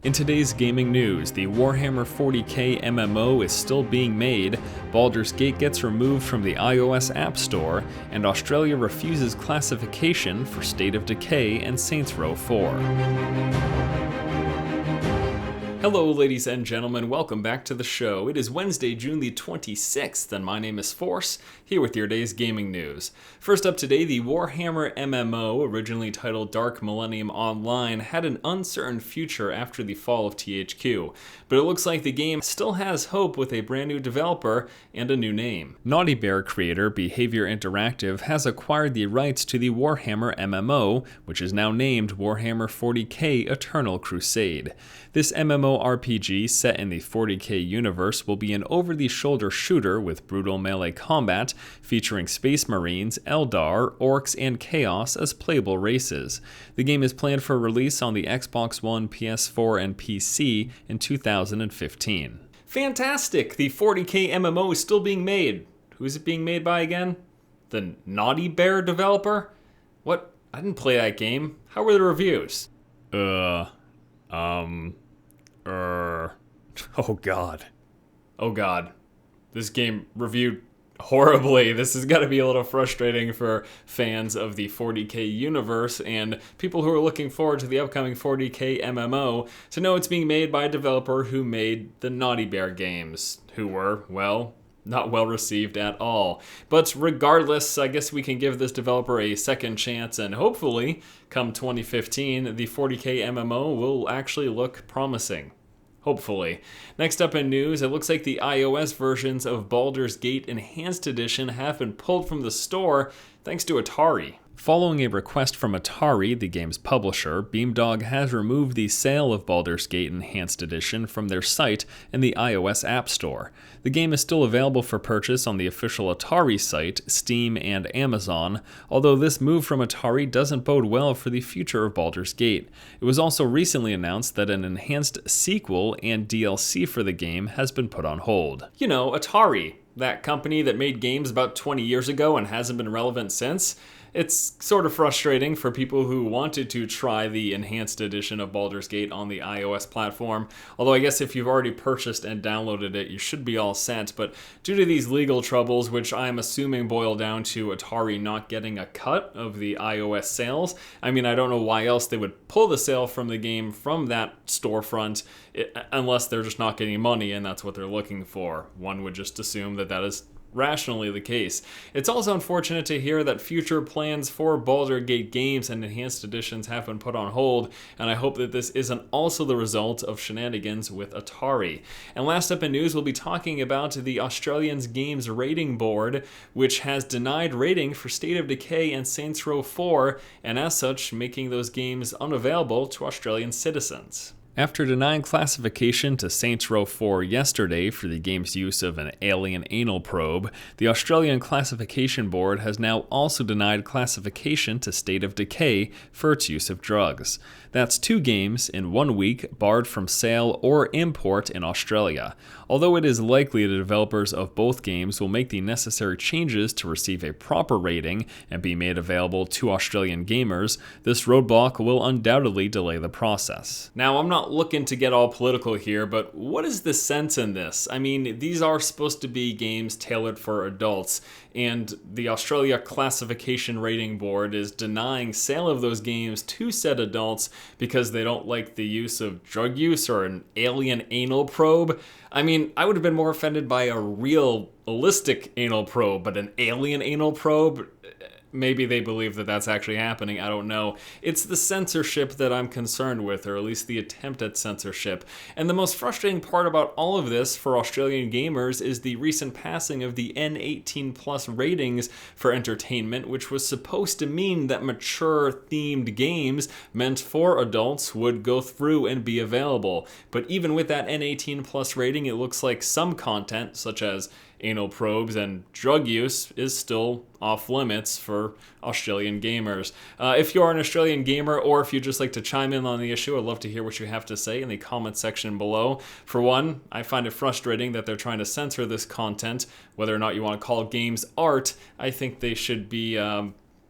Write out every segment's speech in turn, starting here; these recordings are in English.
In today's gaming news, the Warhammer 40k MMO is still being made, Baldur's Gate gets removed from the iOS App Store, and Australia refuses classification for State of Decay and Saints Row 4. Hello ladies and gentlemen, welcome back to the show. It is Wednesday, June the 26th, and my name is Force, here with your day's gaming news. First up today, the Warhammer MMO, originally titled Dark Millennium Online, had an uncertain future after the fall of THQ, but it looks like the game still has hope with a brand new developer and a new name. Naughty Bear creator Behavior Interactive has acquired the rights to the Warhammer MMO, which is now named Warhammer 40k Eternal Crusade. This MMORPG set in the 40k universe will be an over-the-shoulder shooter with brutal melee combat, featuring Space Marines, Eldar, Orcs, and Chaos as playable races. The game is planned for release on the Xbox One, PS4, and PC in 2015. Fantastic! The 40k MMO is still being made. Who's it being made by again? The Naughty Bear developer? What? I didn't play that game. How were the reviews? Oh god. Oh god. This game reviewed horribly. This is gotta be a little frustrating for fans of the 40k universe and people who are looking forward to the upcoming 40k MMO to know it's being made by a developer who made the Naughty Bear games, who were, well, not well received at all. But regardless, I guess we can give this developer a second chance, and hopefully, come 2015, the 40k MMO will actually look promising. Hopefully. Next up in news, it looks like the iOS versions of Baldur's Gate Enhanced Edition have been pulled from the store thanks to Atari. Following a request from Atari, the game's publisher, Beamdog has removed the sale of Baldur's Gate Enhanced Edition from their site in the iOS App Store. The game is still available for purchase on the official Atari site, Steam, and Amazon, although this move from Atari doesn't bode well for the future of Baldur's Gate. It was also recently announced that an enhanced sequel and DLC for the game has been put on hold. You know, Atari, that company that made games about 20 years ago and hasn't been relevant since. It's sort of frustrating for people who wanted to try the enhanced edition of Baldur's Gate on the iOS platform, although I guess if you've already purchased and downloaded it, you should be all set, but due to these legal troubles, which I'm assuming boil down to Atari not getting a cut of the iOS sales, I mean, I don't know why else they would pull the sale from the game from that storefront, unless they're just not getting money and that's what they're looking for. One would just assume that that is rationally the case. It's also unfortunate to hear that future plans for Baldur's Gate games and enhanced editions have been put on hold, and I hope that this isn't also the result of shenanigans with Atari. And last up in news, we'll be talking about the Australian Games Rating Board, which has denied rating for State of Decay and Saints Row 4, and as such, making those games unavailable to Australian citizens. After denying classification to Saints Row 4 yesterday for the game's use of an alien anal probe, the Australian Classification Board has now also denied classification to State of Decay for its use of drugs. That's 2 games in 1 week barred from sale or import in Australia. Although it is likely the developers of both games will make the necessary changes to receive a proper rating and be made available to Australian gamers, this roadblock will undoubtedly delay the process. Now, I'm not looking to get all political here, but what is the sense in this? I mean, these are supposed to be games tailored for adults, and the Australia Classification Rating Board is denying sale of those games to said adults because they don't like the use of drug use or an alien anal probe. I mean, I would have been more offended by a realistic anal probe, but an alien anal probe? Maybe they believe that that's actually happening, I don't know. It's the censorship that I'm concerned with, or at least the attempt at censorship. And the most frustrating part about all of this for Australian gamers is the recent passing of the N18+ ratings for entertainment, which was supposed to mean that mature-themed games meant for adults would go through and be available. But even with that N18+ rating, it looks like some content, such as anal probes and drug use, is still off limits for Australian gamers. If you are an Australian gamer, or if you just like to chime in on the issue, I'd love to hear what you have to say in the comment section below. For one, I find it frustrating that they're trying to censor this content. Whether or not you want to call games art, I think they should be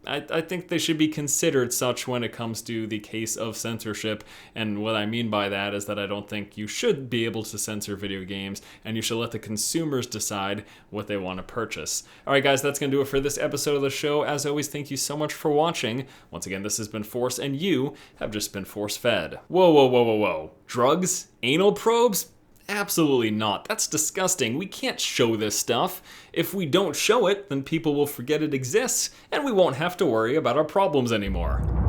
I think they should be considered such when it comes to the case of censorship. And what I mean by that is that I don't think you should be able to censor video games, and you should let the consumers decide what they want to purchase. All right, guys, that's going to do it for this episode of the show. As always, thank you so much for watching. Once again, this has been Force, and you have just been force-fed. Whoa, whoa, whoa, whoa, whoa. Drugs? Anal probes? Absolutely not. That's disgusting. We can't show this stuff. If we don't show it, then people will forget it exists, and we won't have to worry about our problems anymore.